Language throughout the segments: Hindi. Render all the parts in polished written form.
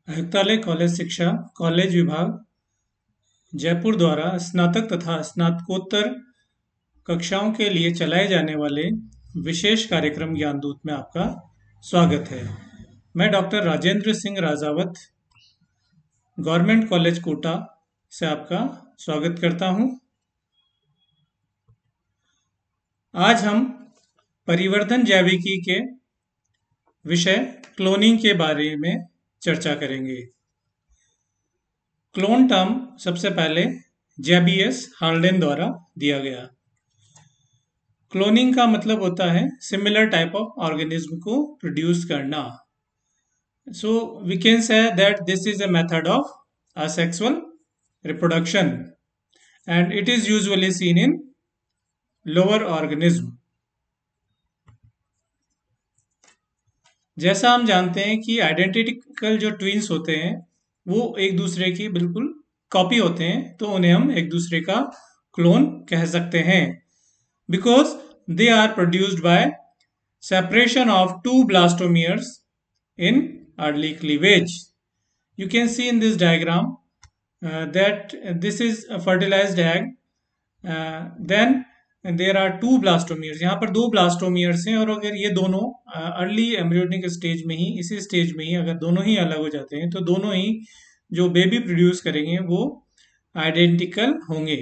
आयुक्तालय कॉलेज शिक्षा कॉलेज विभाग जयपुर द्वारा स्नातक तथा स्नातकोत्तर कक्षाओं के लिए चलाए जाने वाले विशेष कार्यक्रम ज्ञानदूत में आपका स्वागत है। मैं doctor Rajendra Singh Rajawat government college Kota से आपका स्वागत करता हूं। आज हम परिवर्धन जैविकी के विषय क्लोनिंग के बारे में चर्चा करेंगे। क्लोन टर्म सबसे पहले जेबीएस हार्डेन द्वारा दिया गया। क्लोनिंग का मतलब होता है सिमिलर टाइप ऑफ ऑर्गेनिज्म को प्रोड्यूस करना। So we can say that this is a method of asexual reproduction and it is usually seen in lower organism। जैसा हम जानते हैं कि आइडेंटिकल जो ट्विन्स होते हैं वो एक दूसरे की बिल्कुल कॉपी होते हैं, तो उन्हें हम एक दूसरे का क्लोन कह सकते हैं because they are produced by separation of two blastomeres in early cleavage. You can see in this diagram that this is a fertilized egg, then there are two blastomeres। यहाँ पर दो ब्लास्टोमियर्स हैं और अगर ये दोनों अर्ली एम्ब्रियोनिक स्टेज में ही, इसी स्टेज में ही अगर दोनों ही अलग हो जाते हैं तो दोनों ही जो बेबी प्रोड्यूस करेंगे वो आइडेंटिकल होंगे,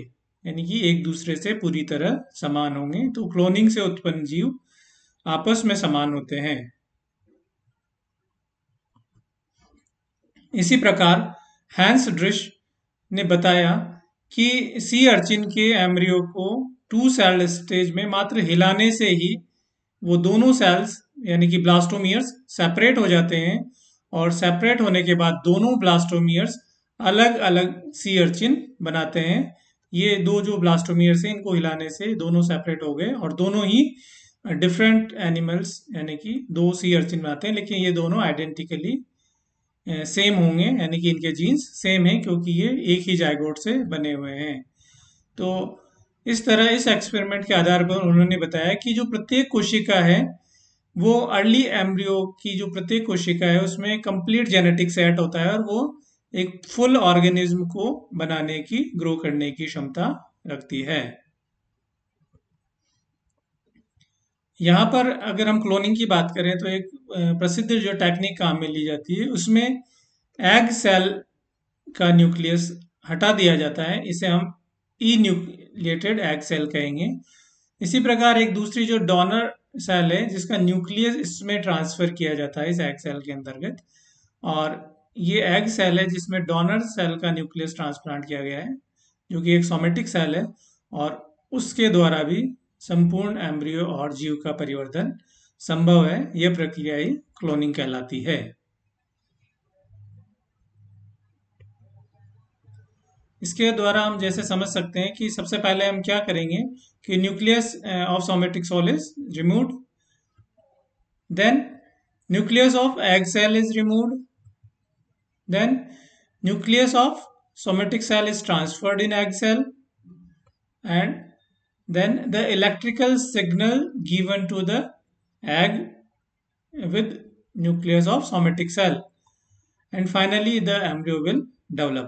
यानी कि एक दूसरे से पूरी तरह समान होंगे। तो क्लोनिंग से उत्पन्न जीव आपस में समान होते हैं। इसी प्रकार हैंस ड्रिश ने बताया कि सी अर्चिन के एम्ब्रियो को टू सेल स्टेज में मात्र हिलाने से ही वो दोनों सेल्स यानी कि ब्लास्टोमियर्स सेपरेट हो जाते हैं और सेपरेट होने के बाद दोनों ब्लास्टोमियर्स अलग अलग सी अर्चिन बनाते हैं। ये दो जो ब्लास्टोमियर्स हैं इनको हिलाने से दोनों सेपरेट हो गए और दोनों ही डिफरेंट एनिमल्स यानी कि दो सी अर्चिन बनाते हैं, लेकिन ये दोनों आइडेंटिकली सेम होंगे, यानी कि इनके जीन्स सेम हैं क्योंकि ये एक ही जाइगोट से बने हुए हैं। तो इस तरह इस एक्सपेरिमेंट के आधार पर उन्होंने बताया कि जो प्रत्येक कोशिका है वो अर्ली एम्ब्रियो की जो प्रत्येक कोशिका है उसमें कंप्लीट जेनेटिक सेट होता है और वो एक फुल ऑर्गेनिज्म को बनाने की, ग्रो करने की क्षमता रखती है। यहाँ पर अगर हम क्लोनिंग की बात करें तो एक प्रसिद्ध जो टेक्निक काम में ली जाती है उसमें एग सेल का न्यूक्लियस हटा दिया जाता है, इसे हम ई न्यूक्लिएटेड एग सेल कहेंगे। इसी प्रकार एक दूसरी जो डोनर सेल है जिसका न्यूक्लियस इसमें ट्रांसफर किया जाता है इस एग सेल के अंतर्गत, और ये एग सेल है जिसमें डोनर सेल का न्यूक्लियस ट्रांसप्लांट किया गया है जो कि एक सोमेटिक सेल है और उसके द्वारा भी संपूर्ण एम्ब्रियो और जीव का परिवर्तन संभव है। यह प्रक्रिया ही क्लोनिंग कहलाती है। इसके द्वारा हम जैसे समझ सकते हैं कि सबसे पहले हम क्या करेंगे कि nucleus of somatic cell is removed, then nucleus of egg cell is removed, then nucleus of somatic cell is transferred in egg cell, and then the electrical signal given to the egg with nucleus of somatic cell, and finally the embryo will develop।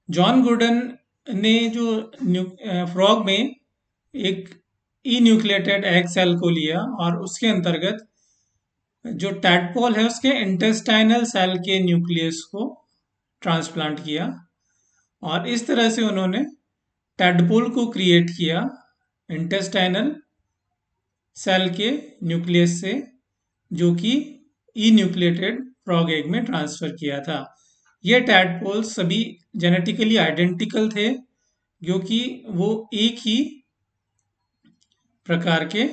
John Gurdon ने जो फ्रॉग में एक ई न्यूक्लिएटेड एग सेल को लिया और उसके अंतर्गत जो टैडपोल है उसके इंटेस्टाइनल सेल के न्यूक्लियस को ट्रांसप्लांट किया और इस तरह से उन्होंने टैडपोल को क्रिएट किया इंटेस्टाइनल सेल के न्यूक्लियस से, जो कि ई न्यूक्लिएटेड फ्रॉग एग में ट्रांसफर किया था। ये टैडपोल सभी जेनेटिकली आइडेंटिकल थे क्योंकि वो एक ही प्रकार के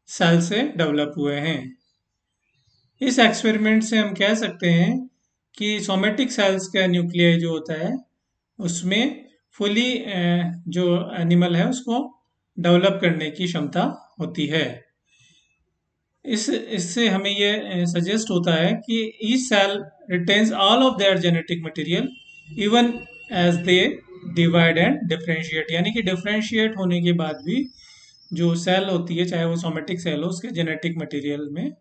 सेल से डेवलप हुए हैं। इस एक्सपेरिमेंट से हम कह सकते हैं कि सोमेटिक सेल्स का न्यूक्लियस जो होता है उसमें फुली जो एनिमल है उसको डेवलप करने की क्षमता होती है। इससे हमें ये सजेस्ट होता है कि each cell retains all of their genetic material even as they divide and differentiate, यानी कि डिफरेंशिएट होने के बाद भी जो सेल होती है चाहे वो सोमेटिक सेल हो उसके जेनेटिक मटेरियल में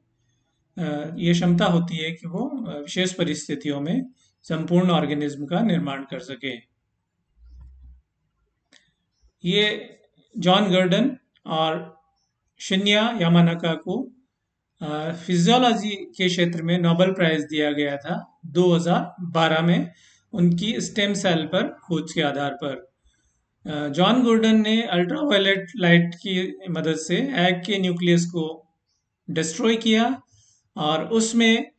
ये क्षमता होती है कि वो विशेष परिस्थितियों में संपूर्ण ऑर्गेनिज्म का निर्माण कर सके। ये जॉन गर्डन और शिन्या यामानाका को फिजियोलॉजी के क्षेत्र में नोबेल प्राइज दिया गया था 2012 में, उनकी स्टेम सेल पर खोज के आधार पर। जॉन गॉर्डन ने अल्ट्रावायलेट लाइट की मदद से एग के न्यूक्लियस को डिस्ट्रॉय किया और उसमें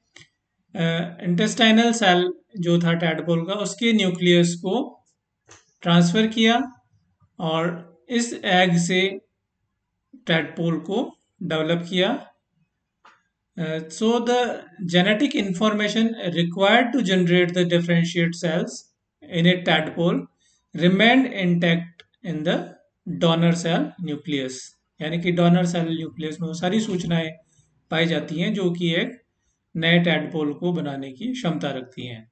इंटेस्टाइनल सेल जो था टैडपोल का, उसके न्यूक्लियस को ट्रांसफर किया और इस एग से टैडपोल को डेवलप किया। So the genetic information required to generate the differentiate cells in a tadpole remained intact in the donor cell nucleus। यानी कि डोनर सेल न्यूक्लियस में वो सारी सूचनाएं पाई जाती हैं जो कि एक नए टैडपोल को बनाने की क्षमता रखती हैं।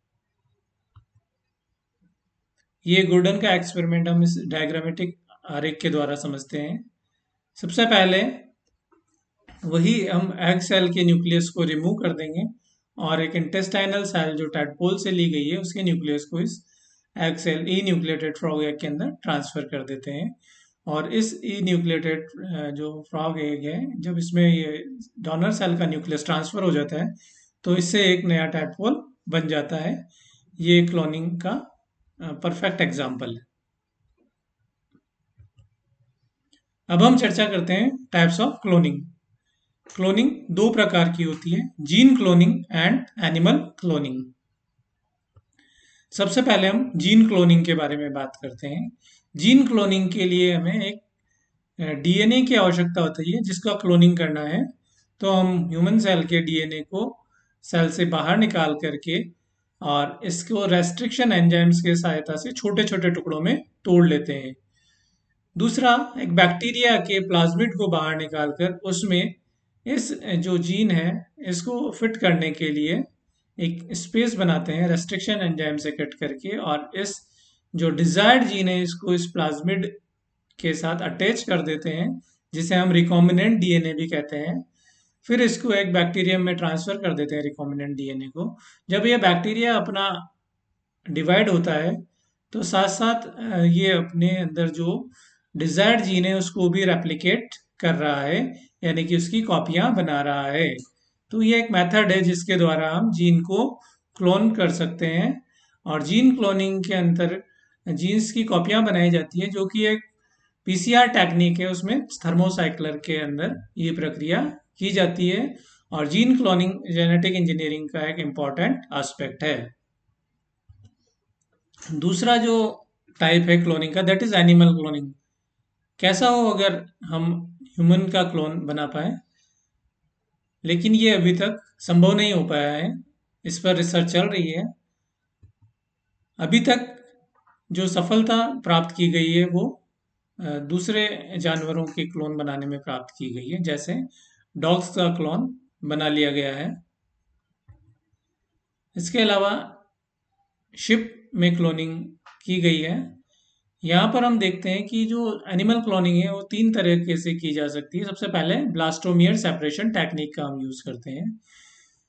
ये गॉर्डन का एक्सपेरिमेंट हम इस डायग्रामेटिक आरेख के द्वारा समझते हैं। सबसे पहले वही हम एग सेल के न्यूक्लियस को रिमूव कर देंगे और एक इंटेस्टाइनल सेल जो टैडपोल से ली गई है उसके न्यूक्लियस को इस egg cell E nucleated frog egg के अंदर ट्रांसफर कर देते हैं। और इस ई न्यूक्लिएटेड जो फ्रॉग एग है, जब इसमें ये डोनर सेल का न्यूक्लियस ट्रांसफर हो जाता है तो इससे एक नया टैडपोल बन जाता है। ये क्लोनिंग का परफेक्ट एग्जाम्पल है। अब हम चर्चा करते हैं टाइप्स ऑफ क्लोनिंग। क्लोनिंग दो प्रकार की होती है, gene cloning and animal cloning. सबसे पहले हम जीन क्लोनिंग के बारे में बात करते हैं। जीन क्लोनिंग के लिए हमें एक डीएनए की आवश्यकता होती है जिसका क्लोनिंग करना है। तो हम ह्यूमन सेल के डीएनए को सेल से बाहर निकाल करके और इसको रेस्ट्रिक्शन एंजाइम्स के सहायता से छोटे छोटे टुकड़ों में तोड़ लेते हैं। दूसरा, एक बैक्टीरिया के प्लाज्मिड को बाहर निकालकर उसमें इस जो जीन है इसको फिट करने के लिए एक स्पेस बनाते हैं रेस्ट्रिक्शन एंजाइम से कट करके, और इस जो डिजायर्ड जीन है इसको इस प्लाज्मिड के साथ अटैच कर देते हैं जिसे हम रिकॉम्बिनेंट डीएनए भी कहते हैं। फिर इसको एक बैक्टीरियम में ट्रांसफर कर देते हैं रिकॉम्बिनेंट डीएनए को। जब ये बैक्टीरिया अपना डिवाइड होता है तो साथ साथ ये अपने अंदर जो डिजायर्ड जीन है उसको भी रेप्लिकेट कर रहा है, यानी कि उसकी कॉपियां बना रहा है। तो ये एक मेथड है जिसके द्वारा हम जीन को क्लोन कर सकते हैं। और जीन क्लोनिंग के अंदर जीन्स की कॉपियां बनाई जाती है जो कि एक पीसीआर टेक्निक है, उसमें थर्मोसाइक्लर के अंदर ये प्रक्रिया की जाती है। और जीन क्लोनिंग जेनेटिक इंजीनियरिंग का एक इम्पॉर्टेंट एस्पेक्ट है। दूसरा जो टाइप है क्लोनिंग का, दैट इज एनिमल क्लोनिंग। कैसा हो अगर हम ह्यूमन का क्लोन बना पाए, लेकिन ये अभी तक संभव नहीं हो पाया है, इस पर रिसर्च चल रही है। अभी तक जो सफलता प्राप्त की गई है वो दूसरे जानवरों के क्लोन बनाने में प्राप्त की गई है, जैसे डॉग्स का क्लोन बना लिया गया है। इसके अलावा शिप में क्लोनिंग की गई है। यहाँ पर हम देखते हैं कि जो एनिमल क्लोनिंग है वो तीन तरीके से की जा सकती है। सबसे पहले ब्लास्टोमियर सेपरेशन टेक्निक का हम यूज़ करते हैं।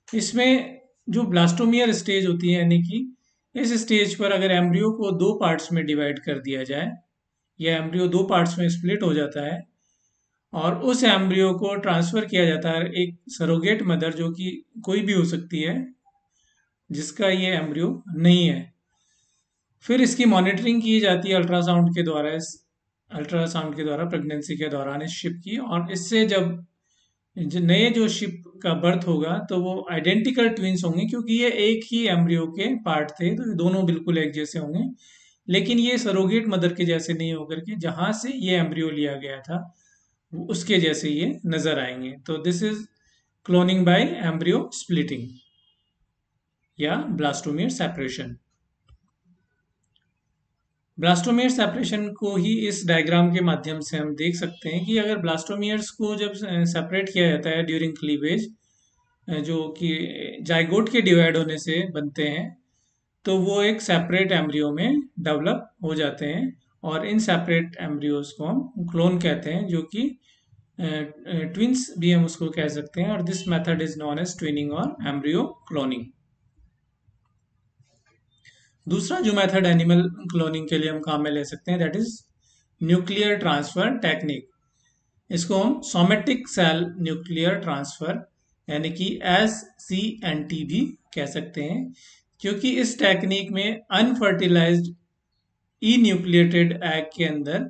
इसमें जो ब्लास्टोमियर स्टेज होती है, यानी कि इस स्टेज पर अगर एम्ब्रियो को दो पार्ट्स में डिवाइड कर दिया जाए, यह एम्ब्रियो दो पार्ट्स में स्प्लिट हो जाता है और उस एम्ब्रियो को ट्रांसफ़र किया जाता है एक सरोगेट मदर, जो कि कोई भी हो सकती है जिसका ये एम्ब्रियो नहीं है। फिर इसकी मॉनिटरिंग की जाती है अल्ट्रासाउंड के द्वारा, इस अल्ट्रासाउंड के द्वारा प्रेगनेंसी के दौरान इस शिप की। और इससे जब नए जो शिप का बर्थ होगा तो वो आइडेंटिकल ट्विंस होंगे, क्योंकि ये एक ही एम्ब्रियो के पार्ट थे, तो ये दोनों बिल्कुल एक जैसे होंगे। लेकिन ये सरोगेट मदर के जैसे नहीं होकर के जहाँ से ये एम्ब्रियो लिया गया था उसके जैसे ये नजर आएंगे। तो this is cloning by embryo splitting या ब्लास्टोमियर सेपरेशन। ब्लास्टोमियर सेपरेशन को ही इस डायग्राम के माध्यम से हम देख सकते हैं कि अगर ब्लास्टोमियर्स को जब सेपरेट किया जाता है ड्यूरिंग क्लीवेज, जो कि जाइगोट के डिवाइड होने से बनते हैं, तो वो एक सेपरेट एम्ब्रियो में डेवलप हो जाते हैं। और इन सेपरेट एम्ब्रियोज को हम क्लोन कहते हैं, जो कि ट्विंस भी हम उसको कह सकते हैं, और this method is known as twinning और एम्ब्रियो क्लोनिंग। दूसरा जो मेथड एनिमल क्लोनिंग के लिए हम काम में ले सकते हैं, that is nuclear transfer technique. इसको हम सोमेटिक सेल न्यूक्लियर ट्रांसफर यानी कि SCNT भी कह सकते हैं, क्योंकि इस टेक्निक में अनफर्टिलाइज्ड ई न्यूक्लिएटेड एग के अंदर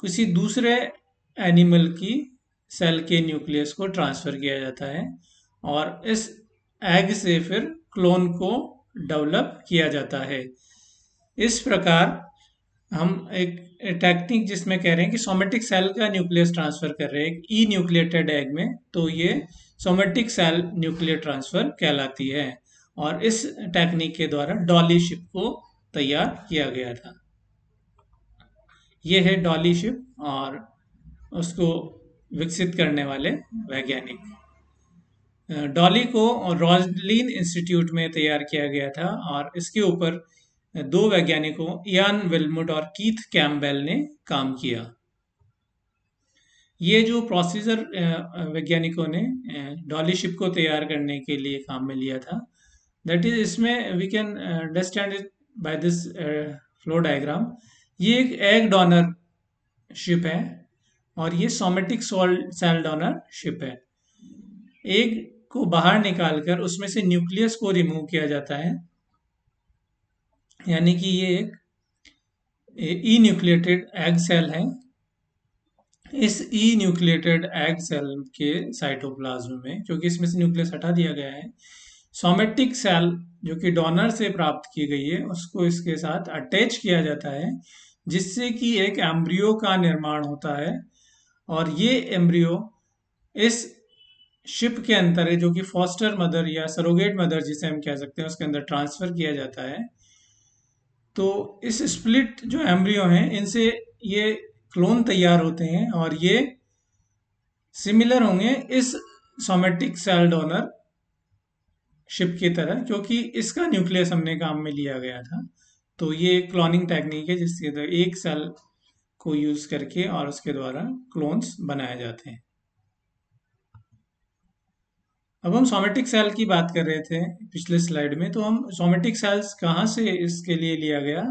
किसी दूसरे एनिमल की सेल के न्यूक्लियस को ट्रांसफर किया जाता है, और इस एग से फिर क्लोन को डेवलप किया जाता है। इस प्रकार हम एक टेक्निक जिसमें कह रहे हैं कि सोमेटिक सेल का न्यूक्लियस ट्रांसफर कर रहे हैं एक ई न्यूक्लिएटेड एग में, तो ये सोमेटिक सेल न्यूक्लियर ट्रांसफर कहलाती है, और इस टेक्निक के द्वारा डॉली शिप को तैयार किया गया था। ये है डॉली शिप और उसको विकसित करने वाले वैज्ञानिक। डॉली को रॉसलिन इंस्टीट्यूट में तैयार किया गया था, और इसके ऊपर दो वैज्ञानिकों इयान विल्मुट और कीथ कैम्पबेल ने काम किया। ये जो प्रोसीजर वैज्ञानिकों ने डॉली शिप को तैयार करने के लिए काम में लिया था, दैट इज, इसमें we can understand it by this flow diagram. ये एक एग डोनर शिप है, और ये सोमेटिक सेल डोनर शिप है। एग को बाहर निकालकर उसमें से न्यूक्लियस को रिमूव किया जाता है, यानी कि ये एक ई न्यूक्लिएटेड एग सेल है। इस ई न्यूक्लिएटेड एग सेल के साइटोप्लाज्म में, क्योंकि इसमें से न्यूक्लियस हटा दिया गया है, सोमेटिक सेल जो कि डोनर से प्राप्त की गई है उसको इसके साथ अटैच किया जाता है, जिससे कि एक एम्ब्रियो का निर्माण होता है। और ये एम्ब्रियो इस शिप के अंदर, जो कि फॉस्टर मदर या सरोगेट मदर जिसे हम कह सकते हैं, उसके अंदर ट्रांसफर किया जाता है। तो इस स्प्लिट जो एम्ब्रियो हैं, इनसे ये क्लोन तैयार होते हैं, और ये सिमिलर होंगे इस सोमेटिक सेल डोनर शिप की तरह, क्योंकि इसका न्यूक्लियस हमने काम में लिया गया था। तो ये क्लोनिंग टेक्निक है जिसके अंदर एक सेल को यूज करके और उसके द्वारा क्लोन्स बनाए जाते हैं। अब हम सोमेटिक सेल की बात कर रहे थे पिछले स्लाइड में, तो हम सोमेटिक सेल्स कहाँ से इसके लिए लिया गया,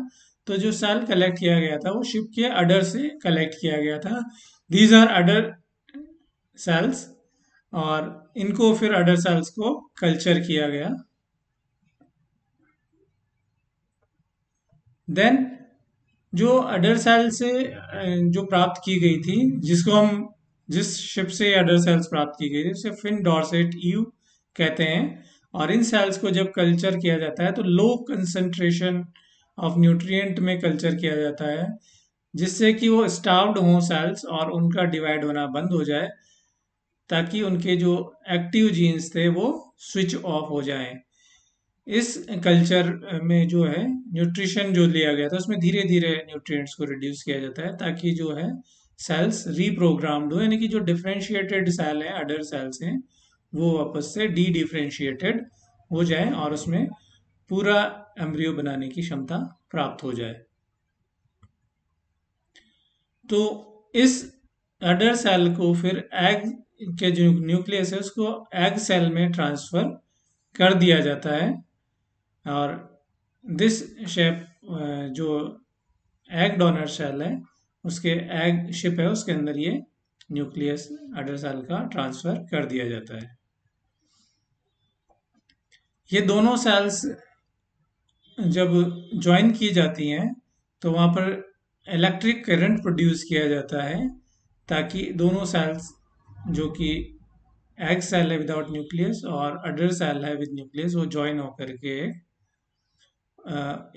तो जो सेल कलेक्ट किया गया था वो शिप के अडर से कलेक्ट किया गया था। दीज आर अडर सेल्स, और इनको फिर अडर सेल्स को कल्चर किया गया। देन जो अडर सेल से जो प्राप्त की गई थी, जिस शिप से अडर सेल्स प्राप्त की गई थी उसे फिन डॉर्सेट ईव कहते हैं। और इन सेल्स को जब कल्चर किया जाता है तो लो कंसंट्रेशन ऑफ न्यूट्रिएंट में कल्चर किया जाता है, जिससे कि वो स्टार्व्ड हों सेल्स और उनका डिवाइड होना बंद हो जाए, ताकि उनके जो एक्टिव जीन्स थे वो स्विच ऑफ हो जाएं। इस कल्चर में जो है न्यूट्रिशन जो लिया गया था उसमें धीरे धीरे न्यूट्रिएंट्स को रिड्यूस किया जाता है, ताकि जो है सेल्स रीप्रोग्राम्ड हो, यानी कि जो डिफरेंशिएटेड सेल हैं, अडर सेल्स हैं, वो वापस से डी डिफरेंशिएटेड हो जाए और उसमें पूरा एम्ब्रियो बनाने की क्षमता प्राप्त हो जाए। तो इस अडर सेल को फिर एग के जो न्यूक्लियस है उसको एग सेल में ट्रांसफर कर दिया जाता है, और दिस शेप जो एग डोनर सेल है उसके एग शिप है उसके अंदर ये न्यूक्लियस अडर सेल का ट्रांसफर कर दिया जाता है। ये दोनों सेल्स जब ज्वाइन की जाती हैं तो वहाँ पर इलेक्ट्रिक करंट प्रोड्यूस किया जाता है, ताकि दोनों सेल्स जो कि एग सेल है विदाउट न्यूक्लियस और अडर सेल है विद न्यूक्लियस, वो ज्वाइन होकर के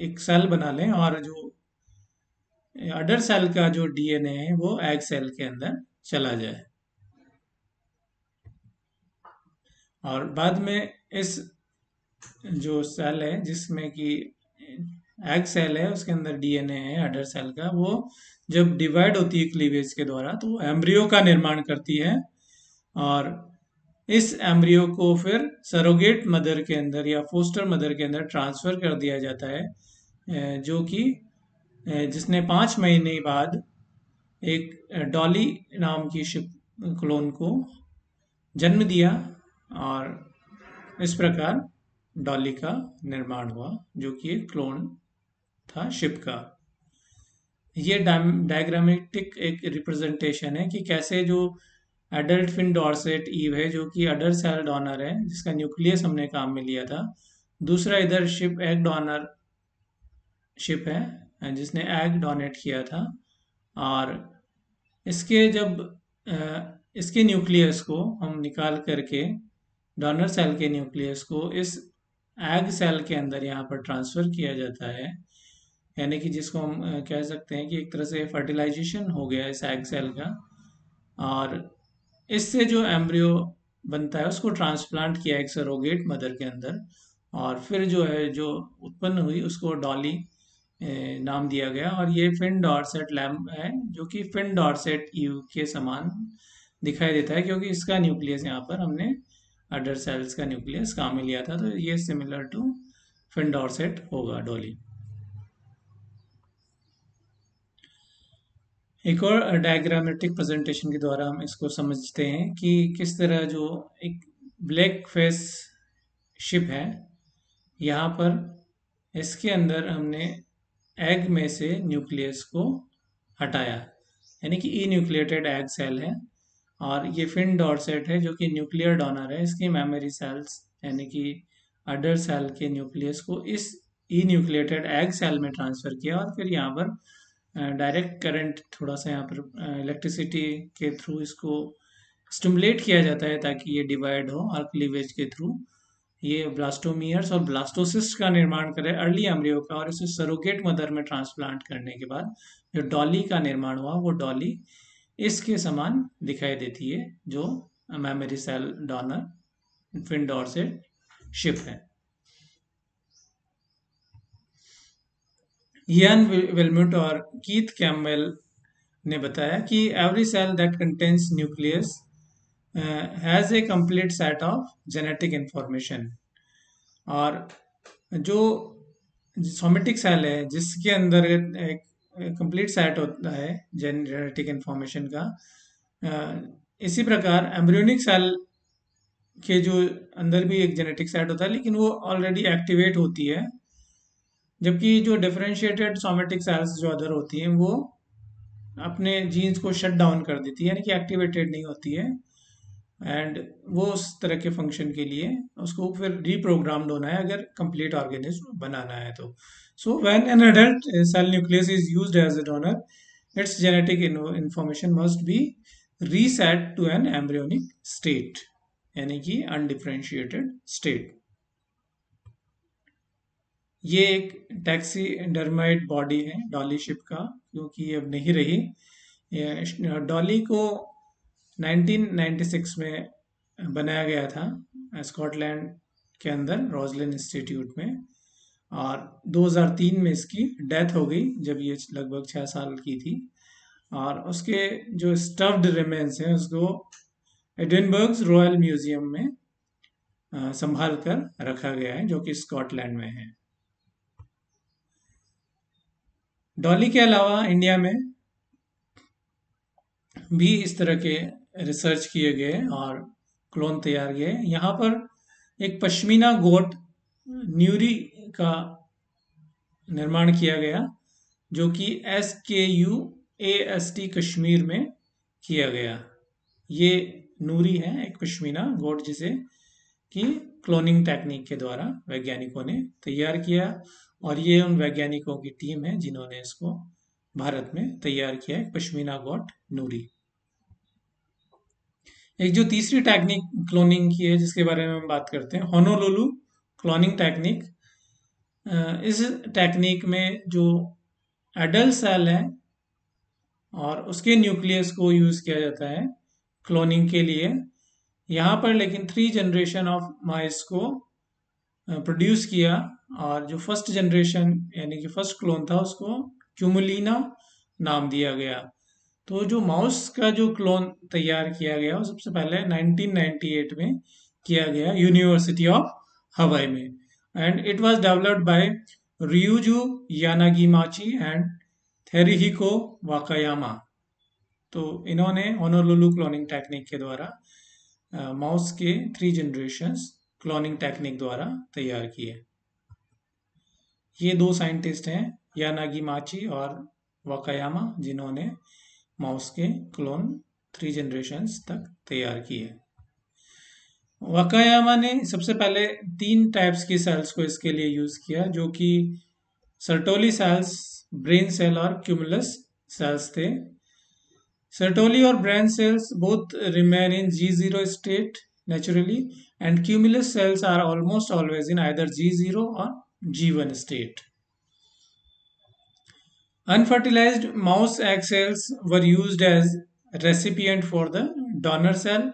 एक सेल बना लें, और जो अडर सेल का जो डीएनए है वो एग सेल के अंदर चला जाए। और बाद में इस जो सेल है जिसमें कि एग सेल है उसके अंदर डीएनए है अडर सेल का, वो जब डिवाइड होती है क्लीवेज के द्वारा तो वो एम्ब्रियो का निर्माण करती है, और इस एम्ब्रियो को फिर सरोगेट मदर के अंदर या फोस्टर मदर के अंदर ट्रांसफर कर दिया जाता है, जो कि जिसने 5 महीने बाद एक डॉली नाम की शिप क्लोन को जन्म दिया और इस प्रकार डॉली का निर्माण हुआ, जो कि एक क्लोन था शिप का। ये डायग्रामेटिक एक रिप्रेजेंटेशन है कि कैसे जो एडल्ट फिन डॉर्सेट ईव है, जो कि अडल्ट सेल डोनर है, जिसका न्यूक्लियस हमने काम में लिया था। दूसरा इधर शिप एग डोनर शिप है, जिसने एग डोनेट किया था। और इसके जब इसके न्यूक्लियस को हम निकाल करके डोनर सेल के न्यूक्लियस को इस एग सेल के अंदर यहाँ पर ट्रांसफर किया जाता है, यानी कि जिसको हम कह सकते हैं कि एक तरह से फर्टिलाइजेशन हो गया इस एग सेल का। और इससे जो एम्ब्रियो बनता है उसको ट्रांसप्लांट किया एक सरोगेट मदर के अंदर, और फिर जो है जो उत्पन्न हुई उसको डॉली नाम दिया गया। और ये फिन डॉर्सेट लैम्ब है, जो कि फिन डॉर्सेट ईव के समान दिखाई देता है, क्योंकि इसका न्यूक्लियस यहाँ पर हमने अडर सेल्स का न्यूक्लियस काम में लिया था, तो ये सिमिलर टू फिन डॉर्सेट होगा डॉली। एक और डायग्रामेटिक प्रेजेंटेशन के द्वारा हम इसको समझते हैं कि किस तरह जो एक ब्लैक फेस शिप है, यहाँ पर इसके अंदर हमने एग में से न्यूक्लियस को हटाया, यानी कि ई न्यूक्लिएटेड एग सेल है। और ये फिन डॉर्सेट है, जो कि न्यूक्लियर डोनर है। इसकी मेमोरी सेल्स यानी कि अडर सेल के न्यूक्लियस को इस ई न्यूक्लिएटेड एग सेल में ट्रांसफर किया, और फिर यहाँ पर डायरेक्ट करंट थोड़ा सा यहाँ पर इलेक्ट्रिसिटी के थ्रू इसको स्टिमुलेट किया जाता है ताकि ये डिवाइड हो, और क्लीवेज के थ्रू ये ब्लास्टोमियर्स और ब्लास्टोसिस्ट का निर्माण करे अर्ली एम्ब्रियो का, और इसे सरोगेट मदर में ट्रांसप्लांट करने के बाद जो डॉली का निर्माण हुआ वो डॉली इसके समान दिखाई देती है, जो memory cell donor Finn Dorset sheep है। इयान विल्मुट और कीथ कैम्बेल ने बताया कि every cell that contains nucleus has a complete set of genetic information. और जो सोमेटिक सेल है जिसके अंदर एक कंप्लीट सेट होता है जेनेटिक इंफॉर्मेशन का, इसी प्रकार एम्ब्रियोनिक सेल के जो अंदर भी एक जेनेटिक सेट होता है, लेकिन वो ऑलरेडी एक्टिवेट होती है, जबकि जो डिफरेंशिएटेड सोमेटिक सेल्स जो अदर होती हैं वो अपने जीन्स को शट डाउन कर देती है, यानी कि एक्टिवेटेड नहीं होती है। एंड वो उस तरह के फंक्शन के लिए उसको फिर रीप्रोग्राम्ड होना है अगर कंप्लीट ऑर्गेनिज्म बनाना है तो। So when an adult cell nucleus is used as a donor, its genetic information must be reset to an embryonic state, यानी कि अनडिफरेंशिएटेड स्टेट। ये एक टैक्सीडर्माइड बॉडी है डॉली शिप का, क्योंकि अब नहीं रही। डॉली को 1996 में बनाया गया था स्कॉटलैंड के अंदर रोजलिन इंस्टीट्यूट में, और 2003 में इसकी डेथ हो गई जब ये लगभग 6 साल की थी। और उसके जो स्टफ्ड रिमेन्स हैं उसको एडिनबर्ग रॉयल म्यूजियम में संभाल कर रखा गया है, जो कि स्कॉटलैंड में है। डॉली के अलावा इंडिया में भी इस तरह के रिसर्च किए गए और क्लोन तैयार किए। यहाँ पर एक पश्मीना गोट न्यूरी का निर्माण किया गया, जो कि SKUAST कश्मीर में किया गया। ये नूरी है एक पश्मीना गोट, जिसे कि क्लोनिंग टेक्निक के द्वारा वैज्ञानिकों ने तैयार किया, और ये उन वैज्ञानिकों की टीम है जिन्होंने इसको भारत में तैयार किया है, पश्मीना गोट नूरी। एक जो तीसरी टेक्निक क्लोनिंग की है जिसके बारे में हम बात करते हैं, होनोलुलु क्लोनिंग टेक्निक। इस टेक्निक में जो एडल्ट सेल है और उसके न्यूक्लियस को यूज किया जाता है क्लोनिंग के लिए। यहाँ पर लेकिन 3 जनरेशन ऑफ माइस को प्रोड्यूस किया, और जो फर्स्ट जनरेशन यानी कि फर्स्ट क्लोन था उसको क्यूमुलिना नाम दिया गया। तो जो माउस का जो क्लोन तैयार किया गया वो सबसे पहले 1998 में किया गया यूनिवर्सिटी ऑफ हवाई में, and it was developed by Ryuzo Yanagimachi and Teruhiko Wakayama. तो इन्होंने होनोलुलु क्लोनिंग टेक्निक के द्वारा माउस के 3 जनरेशंस क्लोनिंग टेक्निक द्वारा तैयार किए। ये 2 साइंटिस्ट हैं, यानागी माची और वाकायामा, जिन्होंने माउस के क्लोन 3 जनरेशंस तक तैयार किए। वाकायामा ने सबसे पहले 3 टाइप्स की सेल्स को इसके लिए यूज किया, जो कि सर्टोली सेल्स, ब्रेन सेल और क्यूमुलस सेल्स थे। सर्टोली और brain cells both remain in G0 state naturally, and cumulus cells are almost always in either G0 or G1 state. Unfertilized mouse egg cells were used as recipient for the donor cell,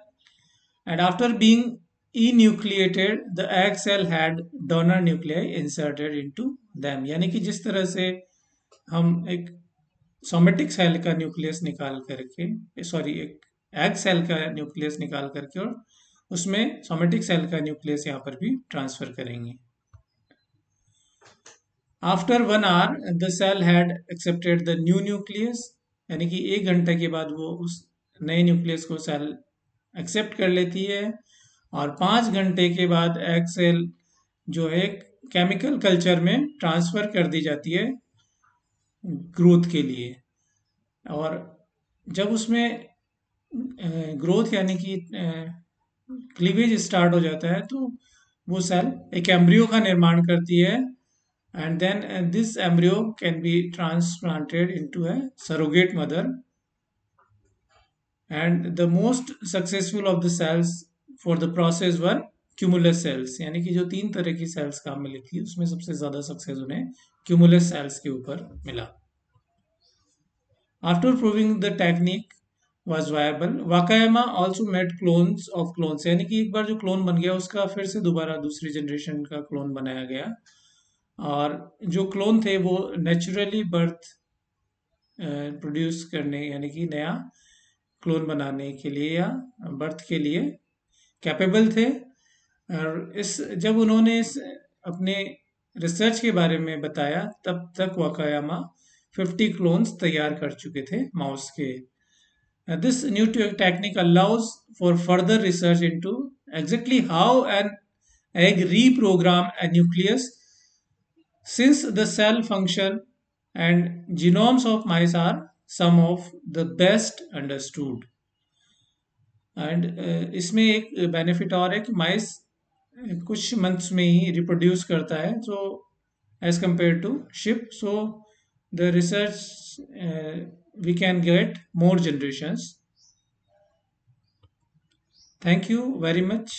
and after being enucleated, the egg cell had donor nuclei inserted into them. यानी कि जिस तरह से हम एक सोमेटिक सेल का न्यूक्लियस निकाल करके, सॉरी, एक एग सेल का न्यूक्लियस निकाल करके और उसमें सोमेटिक सेल का न्यूक्लियस यहाँ पर भी ट्रांसफर करेंगे। After 1 hour the cell had accepted the new nucleus, यानी कि 1 घंटे के बाद वो उस नए न्यूक्लियस को सेल एक्सेप्ट कर लेती है, और 5 घंटे के बाद एग सेल जो है केमिकल कल्चर में ट्रांसफर कर दी जाती है ग्रोथ के लिए। और जब उसमें ग्रोथ यानी कि क्लीवेज स्टार्ट हो जाता है, तो वो सेल एक एम्ब्रियो का निर्माण करती है, and then this embryo can be transplanted into a surrogate mother, and the most successful of the cells for the process were cumulus cells, यानी कि जो 3 तरह की सेल्स काम में लिखी उसमें सबसे ज्यादा सक्सेस उन्हें क्यूमुलस सेल्स के ऊपर मिला। After proving the technique was viable, Wakayama also made clones of clones, यानी कि एक बार जो क्लोन बन गया उसका फिर से दोबारा दूसरी जनरेशन का क्लोन बनाया गया, और जो क्लोन थे वो नेचुरली बर्थ प्रोड्यूस करने, यानी कि नया क्लोन बनाने के लिए या बर्थ के लिए कैपेबल थे। और जब उन्होंने इस अपने रिसर्च के बारे में बताया, तब तक वाकायामा 50 क्लोन्स तैयार कर चुके थे माउस के। This new technique allows for further research into exactly how an egg reprogram a nucleus, since the cell function and genomes of mice are some of the best understood. And इसमें एक बेनिफिट और है कि माइस कुछ मंथ्स में ही रिप्रोड्यूस करता है, so as compare to sheep, so the research we can get more generations. Thank you very much.